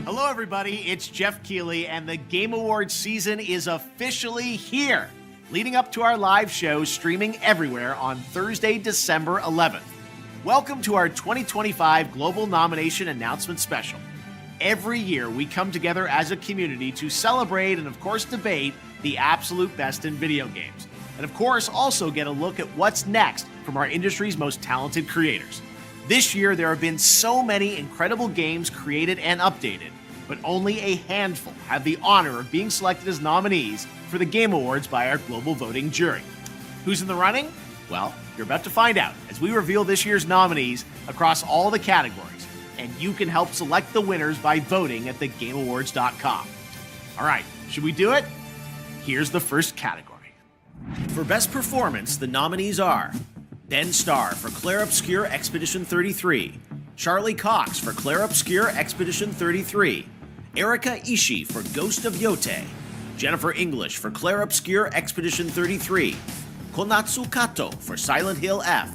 Hello, everybody. It's Jeff Keighley, and the Game Awards season is officially here, leading up to our live show streaming everywhere on Thursday, December 11th. Welcome to our 2025 Global Nomination Announcement Special. Every year, we come together as a community to celebrate and, of course, debate the absolute best in video games. And, of course, also get a look at what's next from our industry's most talented creators. This year, there have been so many incredible games created and updated, but only a handful have the honor of being selected as nominees for the Game Awards by our global voting jury. Who's in the running? Well, you're about to find out as we reveal this year's nominees across all the categories, and you can help select the winners by voting at thegameawards.com. All right, should we do it? Here's the first category. For Best Performance, the nominees are Ben Starr for Clair Obscur Expedition 33, Charlie Cox for Clair Obscur Expedition 33, Erika Ishii for Ghost of Yote, Jennifer English for Clair Obscur Expedition 33, Konatsu Kato for Silent Hill F,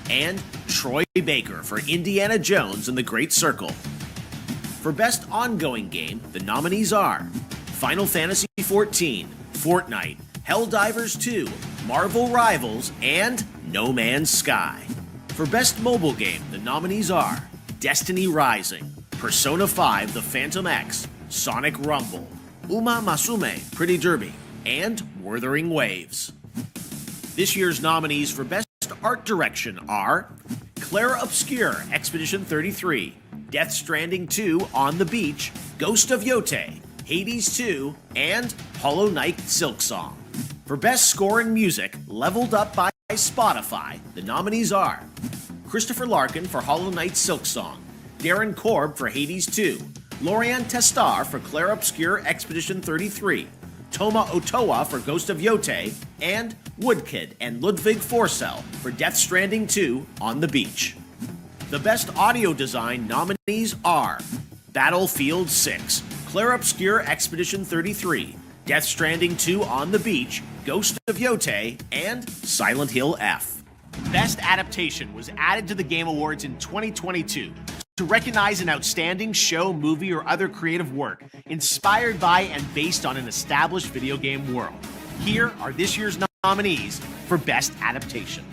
and Troy Baker for Indiana Jones and the Great Circle. For Best Ongoing Game, the nominees are Final Fantasy XIV, Fortnite, Helldivers 2, Marvel Rivals, and No Man's Sky. For Best Mobile Game, the nominees are Destiny Rising, Persona 5 The Phantom X, Sonic Rumble, Uma Masume Pretty Derby, and Wuthering Waves. This year's nominees for Best Art Direction are Clair Obscur Expedition 33, Death Stranding 2 On the Beach, Ghost of Yote, Hades 2, and Hollow Knight Silksong. For Best Score and Music, leveled up by Spotify, the nominees are Christopher Larkin for Hollow Knight Silksong, Darren Korb for Hades 2, Lorian Testar for Clair Obscur Expedition 33, Toma Otoa for Ghost of Yote, and Woodkid and Ludwig Forsell for Death Stranding 2 On the Beach. The Best Audio Design nominees are Battlefield 6, Clair Obscur Expedition 33, Death Stranding 2 On the Beach, Ghost of Yote, and Silent Hill F. Best Adaptation was added to the Game Awards in 2022 to recognize an outstanding show, movie, or other creative work inspired by and based on an established video game world. Here are this year's nominees for Best Adaptation.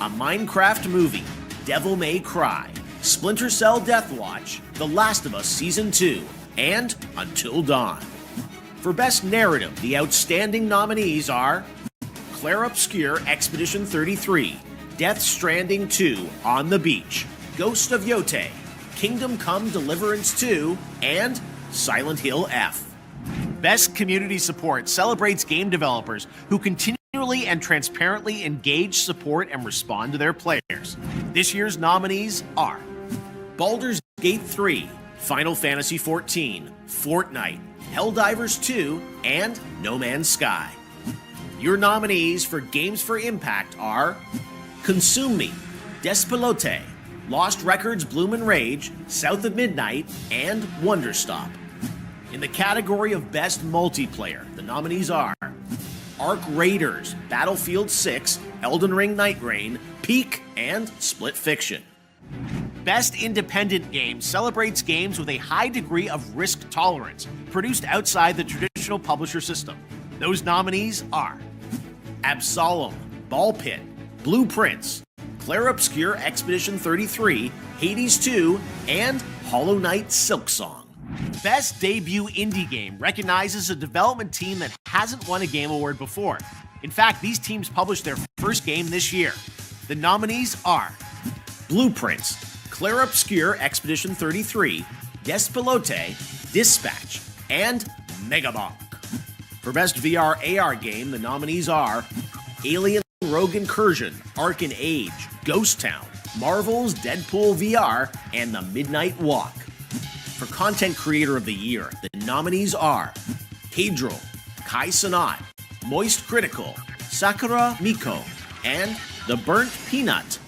A Minecraft Movie, Devil May Cry, Splinter Cell Deathwatch, The Last of Us Season 2, and Until Dawn. For Best Narrative, the outstanding nominees are Clair Obscur Expedition 33, Death Stranding 2 On the Beach, Ghost of Yote, Kingdom Come Deliverance 2, and Silent Hill F. Best Community Support celebrates game developers who continually and transparently engage, support, and respond to their players. This year's nominees are Baldur's Gate 3, Final Fantasy XIV, Fortnite, Helldivers 2, and No Man's Sky. Your nominees for Games for Impact are Consume Me, Despelote, Lost Records Bloom and Rage, South of Midnight, and Wonderstop. In the category of Best Multiplayer, the nominees are Arc Raiders, Battlefield 6, Elden Ring Night Rain, Peak, and Split Fiction. Best Independent Game celebrates games with a high degree of risk tolerance, produced outside the traditional publisher system. Those nominees are Absolem, Ball Pit, Blueprints, Clair Obscur Expedition 33, Hades 2, and Hollow Knight Silksong. Best Debut Indie Game recognizes a development team that hasn't won a Game Award before. In fact, these teams published their first game this year. The nominees are Blueprints, Clair Obscur Expedition 33, Despelote, Dispatch, and Megabonk. For Best VR AR Game, the nominees are Alien Rogue Incursion, Arcan Age, Ghost Town, Marvel's Deadpool VR, and The Midnight Walk. For Content Creator of the Year, the nominees are Pedro, Kai Sanat, Moist Critical, Sakura Miko, and The Burnt Peanut.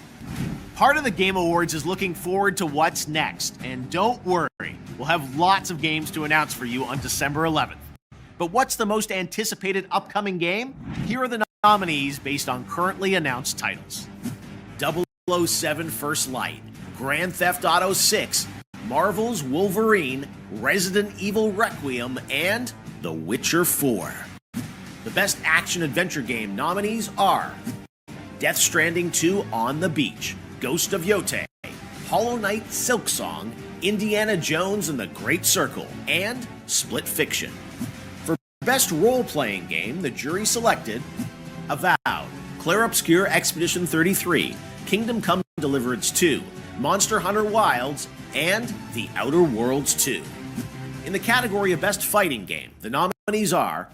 Part of the Game Awards is looking forward to what's next, and don't worry, we'll have lots of games to announce for you on December 11th. But what's the most anticipated upcoming game? Here are the nominees based on currently announced titles. 007 First Light, Grand Theft Auto 6, Marvel's Wolverine, Resident Evil Requiem, and The Witcher 4. The Best Action-Adventure Game nominees are Death Stranding 2 On the Beach, Ghost of Yotei, Hollow Knight Silksong, Indiana Jones and the Great Circle, and Split Fiction. For Best Role-Playing Game, the jury selected Avowed, Clair Obscur Expedition 33, Kingdom Come Deliverance 2, Monster Hunter Wilds, and The Outer Worlds 2. In the category of Best Fighting Game, the nominees are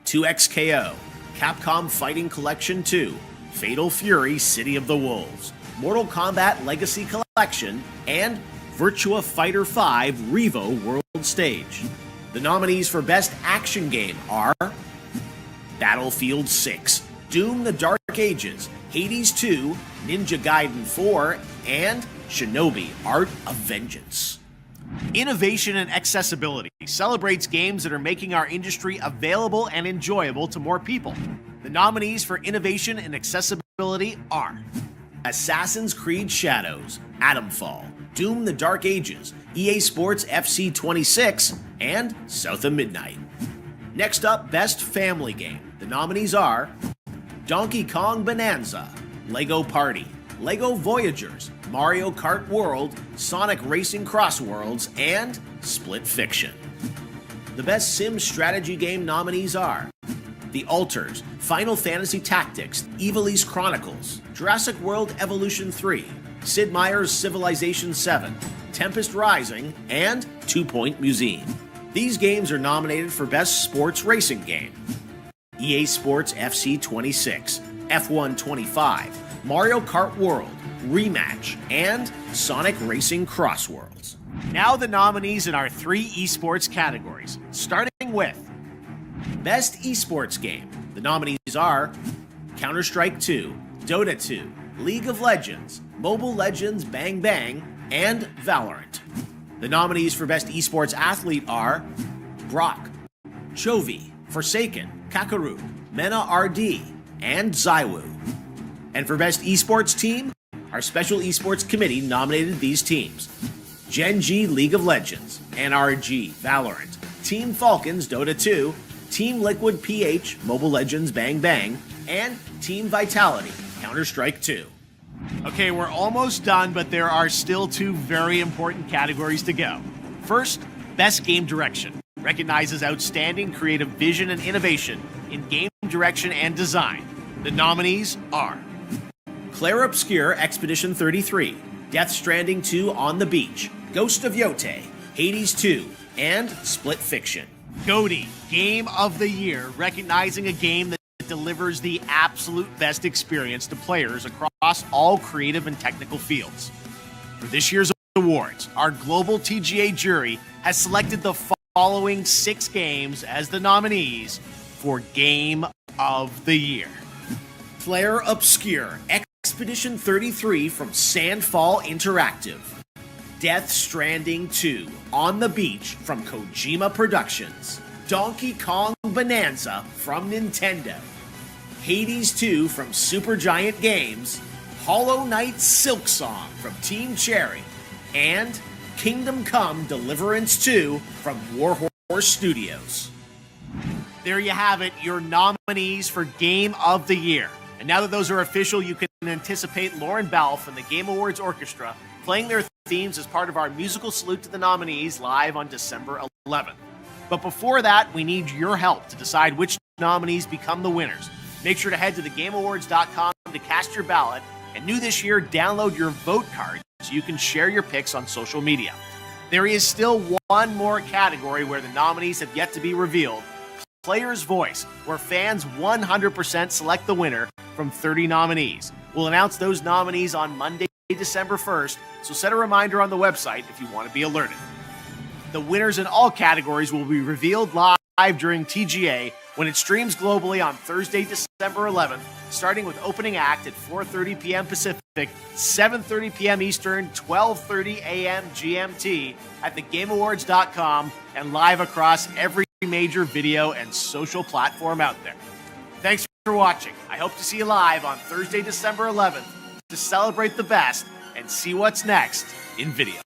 2XKO, Capcom Fighting Collection 2, Fatal Fury City of the Wolves, Mortal Kombat Legacy Collection, and Virtua Fighter 5 Revo World Stage. The nominees for Best Action Game are Battlefield 6, Doom the Dark Ages, Hades 2, Ninja Gaiden 4, and Shinobi Art of Vengeance. Innovation and accessibility celebrates games that are making our industry available and enjoyable to more people. The nominees for innovation and accessibility are Assassin's Creed Shadows, Atomfall, Doom the Dark Ages, EA Sports FC 26, and South of Midnight. Next up, Best Family Game. The nominees are Donkey Kong Bonanza, Lego Party, Lego Voyagers, Mario Kart World, Sonic Racing Cross Worlds, and Split Fiction. The Best Sim Strategy Game nominees are The Alters, Final Fantasy Tactics, Ivalice Chronicles, Jurassic World Evolution 3, Sid Meier's Civilization 7, Tempest Rising, and 2 Point Museum. These games are nominated for Best Sports Racing Game. EA Sports FC 26, F1 25, Mario Kart World, Rematch, and Sonic Racing Cross Worlds. Now the nominees in our 3 esports categories, starting with Best Esports Game. The nominees are Counter-Strike 2, Dota 2, League of Legends, Mobile Legends Bang Bang, and Valorant. The nominees for Best Esports Athlete are Brock, Chovy, Forsaken, Kakaru, Mena RD, and Zywoo. And for Best Esports Team, our Special Esports Committee nominated these teams: Gen G League of Legends, NRG Valorant, Team Falcons Dota 2, Team Liquid PH Mobile Legends Bang Bang, and Team Vitality Counter-Strike 2. Okay, we're almost done, but there are still 2 very important categories to go. First, Best Game Direction. Recognizes outstanding creative vision and innovation in game direction and design. The nominees are Clair Obscur Expedition 33, Death Stranding 2 On the Beach, Ghost of Yotei, Hades 2, and Split Fiction. GOTY, Game of the Year, recognizing a game that delivers the absolute best experience to players across all creative and technical fields. For this year's awards, our global TGA jury has selected the following 6 games as the nominees for Game of the Year. Clair Obscur Expedition 33 from Sandfall Interactive. Death Stranding 2 On the Beach from Kojima Productions. Donkey Kong Bonanza from Nintendo. Hades 2 from Supergiant Games. Hollow Knight Silksong from Team Cherry. And Kingdom Come Deliverance 2 from Warhorse Studios. There you have it, your nominees for Game of the Year. And now that those are official, you can anticipate Lauren Balfe and the Game Awards Orchestra playing their themes as part of our musical salute to the nominees live on December 11th. But before that, we need your help to decide which nominees become the winners. Make sure to head to thegameawards.com to cast your ballot, and new this year, download your vote card so you can share your picks on social media. There is still one more category where the nominees have yet to be revealed: Player's Voice, where fans 100% select the winner from 30 nominees. We'll announce those nominees on Monday, December 1st, so set a reminder on the website if you want to be alerted. The winners in all categories will be revealed live during TGA when it streams globally on Thursday, December 11th, starting with opening act at 4:30 p.m. Pacific, 7:30 p.m. Eastern, 12:30 a.m. GMT at thegameawards.com and live across every major video and social platform out there. Thanks for watching. I hope to see you live on Thursday, December 11th to celebrate the best and see what's next in video.